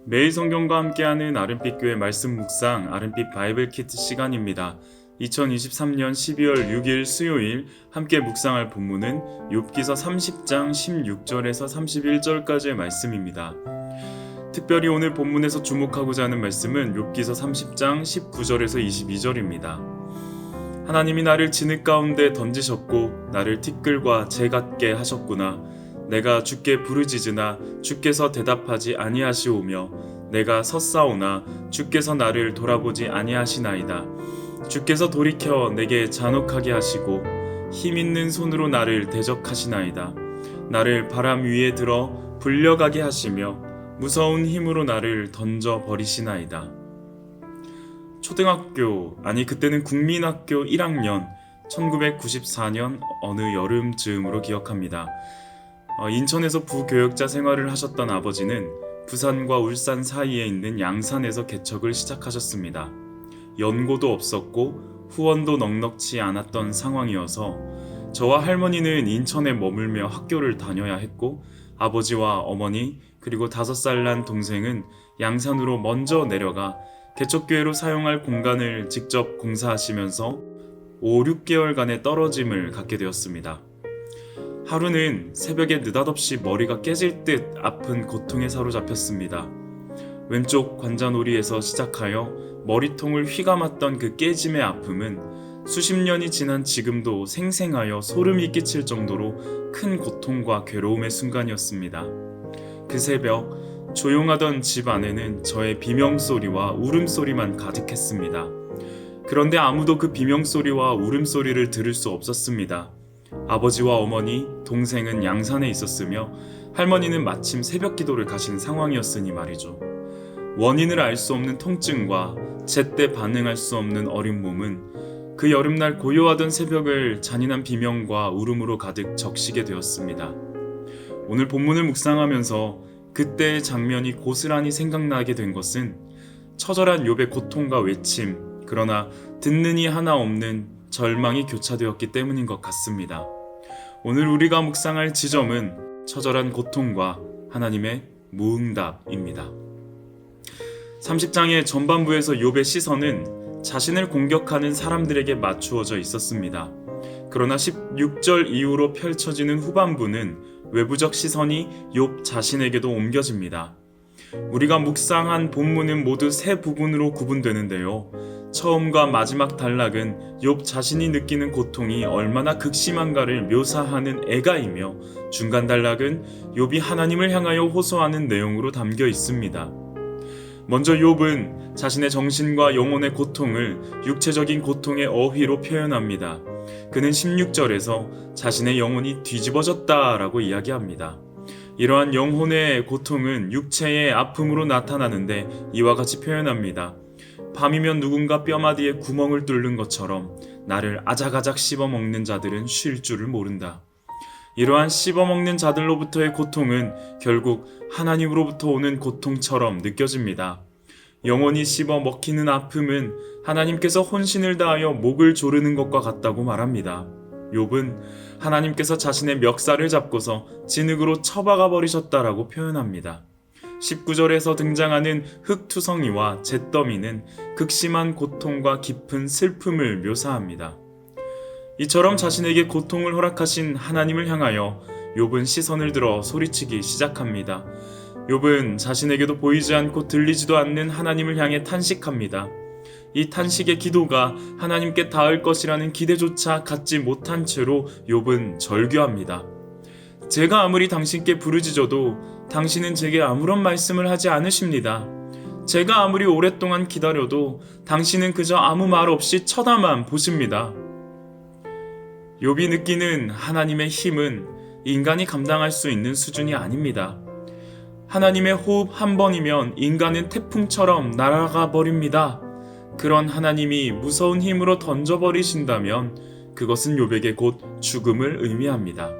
매일 성경과 함께하는 아름빛 교회 말씀 묵상 아름빛 바이블 키트 시간입니다. 2023년 12월 6일 수요일 함께 묵상할 본문은 욥기서 30장 16절에서 31절까지의 말씀입니다. 특별히 오늘 본문에서 주목하고자 하는 말씀은 욥기서 30장 19절에서 22절입니다. 하나님이 나를 진흙 가운데 던지셨고 나를 티끌과 재 같게 하셨구나. 내가 주께 부르짖으나 주께서 대답하지 아니하시오며 내가 섰사오나 주께서 나를 돌아보지 아니하시나이다. 주께서 돌이켜 내게 잔혹하게 하시고 힘있는 손으로 나를 대적하시나이다. 나를 바람 위에 들어 불려가게 하시며 무서운 힘으로 나를 던져 버리시나이다. 초등학교, 그때는 국민학교 1학년 1994년 어느 여름 즈음으로 기억합니다. 인천에서 부교역자 생활을 하셨던 아버지는 부산과 울산 사이에 있는 양산에서 개척을 시작하셨습니다. 연고도 없었고 후원도 넉넉지 않았던 상황이어서 저와 할머니는 인천에 머물며 학교를 다녀야 했고 아버지와 어머니 그리고 5살 난 동생은 양산으로 먼저 내려가 개척교회로 사용할 공간을 직접 공사하시면서 5, 6개월간의 떨어짐을 갖게 되었습니다. 하루는 새벽에 느닷없이 머리가 깨질 듯 아픈 고통에 사로잡혔습니다. 왼쪽 관자놀이에서 시작하여 머리통을 휘감았던 그 깨짐의 아픔은 수십 년이 지난 지금도 생생하여 소름이 끼칠 정도로 큰 고통과 괴로움의 순간이었습니다. 그 새벽 조용하던 집 안에는 저의 비명소리와 울음소리만 가득했습니다. 그런데 아무도 그 비명소리와 울음소리를 들을 수 없었습니다. 아버지와 어머니, 동생은 양산에 있었으며 할머니는 마침 새벽 기도를 가신 상황이었으니 말이죠. 원인을 알 수 없는 통증과 제때 반응할 수 없는 어린 몸은 그 여름날 고요하던 새벽을 잔인한 비명과 울음으로 가득 적시게 되었습니다. 오늘 본문을 묵상하면서 그때의 장면이 고스란히 생각나게 된 것은 처절한 욥의 고통과 외침, 그러나 듣는 이 하나 없는 절망이 교차되었기 때문인 것 같습니다. 오늘 우리가 묵상할 지점은 처절한 고통과 하나님의 무응답입니다. 30장의 전반부에서 욥의 시선은 자신을 공격하는 사람들에게 맞추어져 있었습니다. 그러나 16절 이후로 펼쳐지는 후반부는 외부적 시선이 욥 자신에게도 옮겨집니다. 우리가 묵상한 본문은 모두 세 부분으로 구분되는데요. 처음과 마지막 단락은 욥 자신이 느끼는 고통이 얼마나 극심한가를 묘사하는 애가이며 중간 단락은 욥이 하나님을 향하여 호소하는 내용으로 담겨 있습니다. 먼저 욥은 자신의 정신과 영혼의 고통을 육체적인 고통의 어휘로 표현합니다. 그는 16절에서 자신의 영혼이 뒤집어졌다라고 이야기합니다. 이러한 영혼의 고통은 육체의 아픔으로 나타나는데 이와 같이 표현합니다. 밤이면 누군가 뼈마디에 구멍을 뚫는 것처럼 나를 아작아작 씹어먹는 자들은 쉴 줄을 모른다. 이러한 씹어먹는 자들로부터의 고통은 결국 하나님으로부터 오는 고통처럼 느껴집니다. 영혼이 씹어먹히는 아픔은 하나님께서 혼신을 다하여 목을 조르는 것과 같다고 말합니다. 욥은 하나님께서 자신의 멱살을 잡고서 진흙으로 쳐박아 버리셨다라고 표현합니다. 19절에서 등장하는 흙투성이와 잿더미는 극심한 고통과 깊은 슬픔을 묘사합니다. 이처럼 자신에게 고통을 허락하신 하나님을 향하여 욥은 시선을 들어 소리치기 시작합니다. 욥은 자신에게도 보이지 않고 들리지도 않는 하나님을 향해 탄식합니다. 이 탄식의 기도가 하나님께 닿을 것이라는 기대조차 갖지 못한 채로 욥은 절규합니다. 제가 아무리 당신께 부르짖어도 당신은 제게 아무런 말씀을 하지 않으십니다. 제가 아무리 오랫동안 기다려도 당신은 그저 아무 말 없이 쳐다만 보십니다. 욥이 느끼는 하나님의 힘은 인간이 감당할 수 있는 수준이 아닙니다. 하나님의 호흡 한 번이면 인간은 태풍처럼 날아가 버립니다. 그런 하나님이 무서운 힘으로 던져버리신다면 그것은 욥에게 곧 죽음을 의미합니다.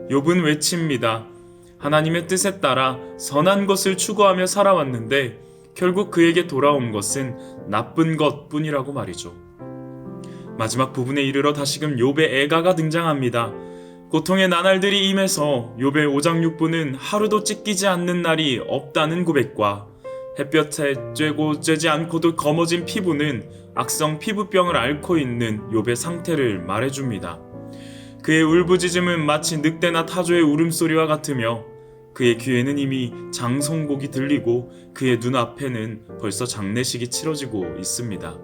욥은 외칩니다. 하나님의 뜻에 따라 선한 것을 추구하며 살아왔는데 결국 그에게 돌아온 것은 나쁜 것뿐이라고 말이죠. 마지막 부분에 이르러 다시금 욥의 애가가 등장합니다. 고통의 나날들이 임해서 욥의 5장 6부는 하루도 찢기지 않는 날이 없다는 고백과 햇볕에 쬐고 쬐지 않고도 검어진 피부는 악성 피부병을 앓고 있는 욥의 상태를 말해줍니다. 그의 울부짖음은 마치 늑대나 타조의 울음소리와 같으며 그의 귀에는 이미 장송곡이 들리고 그의 눈앞에는 벌써 장례식이 치러지고 있습니다.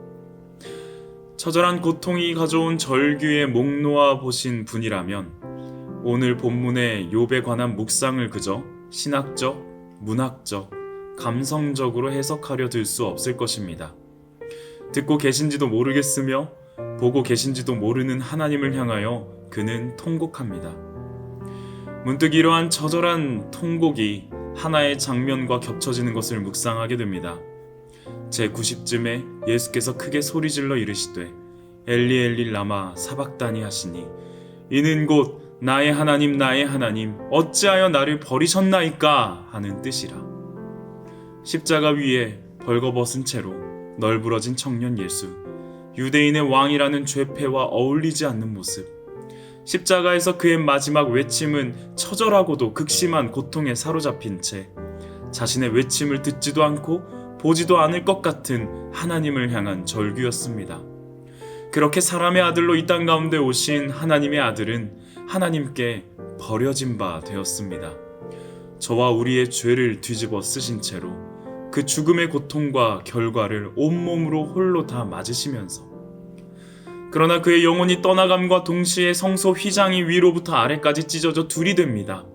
처절한 고통이 가져온 절규에 목 놓아 보신 분이라면 오늘 본문의 욥에 관한 묵상을 그저 신학적, 문학적, 감성적으로 해석하려 들 수 없을 것입니다. 듣고 계신지도 모르겠으며 보고 계신지도 모르는 하나님을 향하여 그는 통곡합니다. 문득 이러한 처절한 통곡이 하나의 장면과 겹쳐지는 것을 묵상하게 됩니다. 제90쯤에 예수께서 크게 소리질러 이르시되 엘리 엘리 라마 사박다니 하시니 이는 곧 나의 하나님 어찌하여 나를 버리셨나이까 하는 뜻이라. 십자가 위에 벌거벗은 채로 널브러진 청년 예수, 유대인의 왕이라는 죄패와 어울리지 않는 모습. 십자가에서 그의 마지막 외침은 처절하고도 극심한 고통에 사로잡힌 채 자신의 외침을 듣지도 않고 보지도 않을 것 같은 하나님을 향한 절규였습니다. 그렇게 사람의 아들로 이 땅 가운데 오신 하나님의 아들은 하나님께 버려진 바 되었습니다. 저와 우리의 죄를 뒤집어 쓰신 채로 그 죽음의 고통과 결과를 온몸으로 홀로 다 맞으시면서, 그러나 그의 영혼이 떠나감과 동시에 성소 휘장이 위로부터 아래까지 찢어져 둘이 됩니다.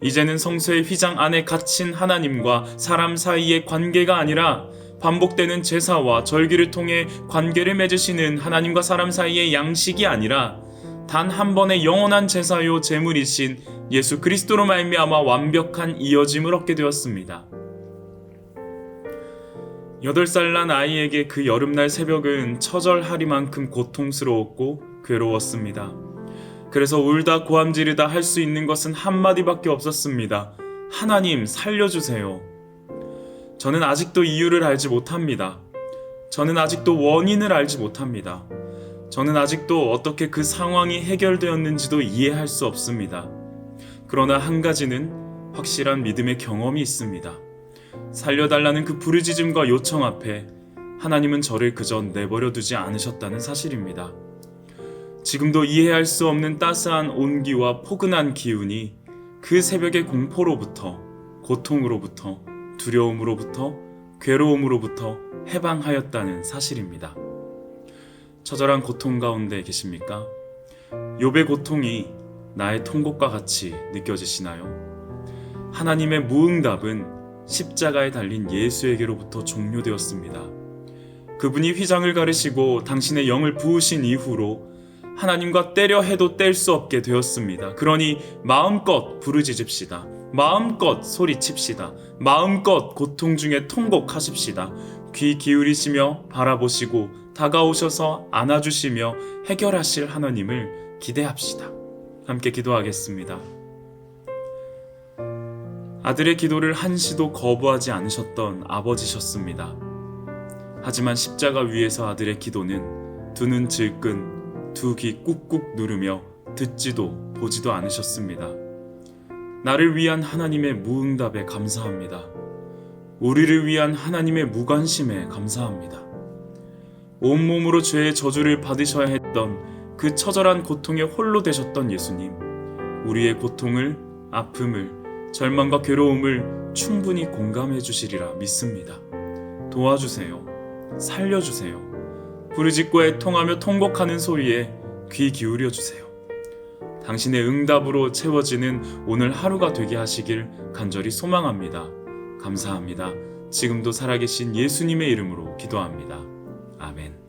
이제는 성소의 휘장 안에 갇힌 하나님과 사람 사이의 관계가 아니라 반복되는 제사와 절기를 통해 관계를 맺으시는 하나님과 사람 사이의 양식이 아니라 단 한 번의 영원한 제사요 제물이신 예수 그리스도로 말미암아 완벽한 이어짐을 얻게 되었습니다. 8살 난 아이에게 그 여름날 새벽은 처절하리만큼 고통스러웠고 괴로웠습니다. 그래서 울다 고함 지르다 할 수 있는 것은 한마디밖에 없었습니다. 하나님 살려주세요. 저는 아직도 이유를 알지 못합니다. 저는 아직도 원인을 알지 못합니다. 저는 아직도 어떻게 그 상황이 해결되었는지도 이해할 수 없습니다. 그러나 한 가지는 확실한 믿음의 경험이 있습니다. 살려달라는 그 부르짖음과 요청 앞에 하나님은 저를 그저 내버려 두지 않으셨다는 사실입니다. 지금도 이해할 수 없는 따스한 온기와 포근한 기운이 그 새벽의 공포로부터, 고통으로부터, 두려움으로부터, 괴로움으로부터 해방하였다는 사실입니다. 처절한 고통 가운데 계십니까? 욥의 고통이 나의 통곡과 같이 느껴지시나요? 하나님의 무응답은 십자가에 달린 예수에게로부터 종료되었습니다. 그분이 휘장을 가르시고 당신의 영을 부으신 이후로 하나님과 떼려 해도 뗄 수 없게 되었습니다. 그러니 마음껏 부르짖읍시다. 마음껏 소리칩시다. 마음껏 고통 중에 통곡하십시다. 귀 기울이시며 바라보시고 다가오셔서 안아주시며 해결하실 하나님을 기대합시다. 함께 기도하겠습니다. 아들의 기도를 한시도 거부하지 않으셨던 아버지셨습니다. 하지만 십자가 위에서 아들의 기도는 두 눈 질끈, 두 귀 꾹꾹 누르며 듣지도 보지도 않으셨습니다. 나를 위한 하나님의 무응답에 감사합니다. 우리를 위한 하나님의 무관심에 감사합니다. 온몸으로 죄의 저주를 받으셔야 했던 그 처절한 고통에 홀로 되셨던 예수님, 우리의 고통을, 아픔을, 절망과 괴로움을 충분히 공감해 주시리라 믿습니다. 도와주세요. 살려주세요. 부르짖고 애통하며 통곡하는 소리에 귀 기울여 주세요. 당신의 응답으로 채워지는 오늘 하루가 되게 하시길 간절히 소망합니다. 감사합니다. 지금도 살아계신 예수님의 이름으로 기도합니다. 아멘.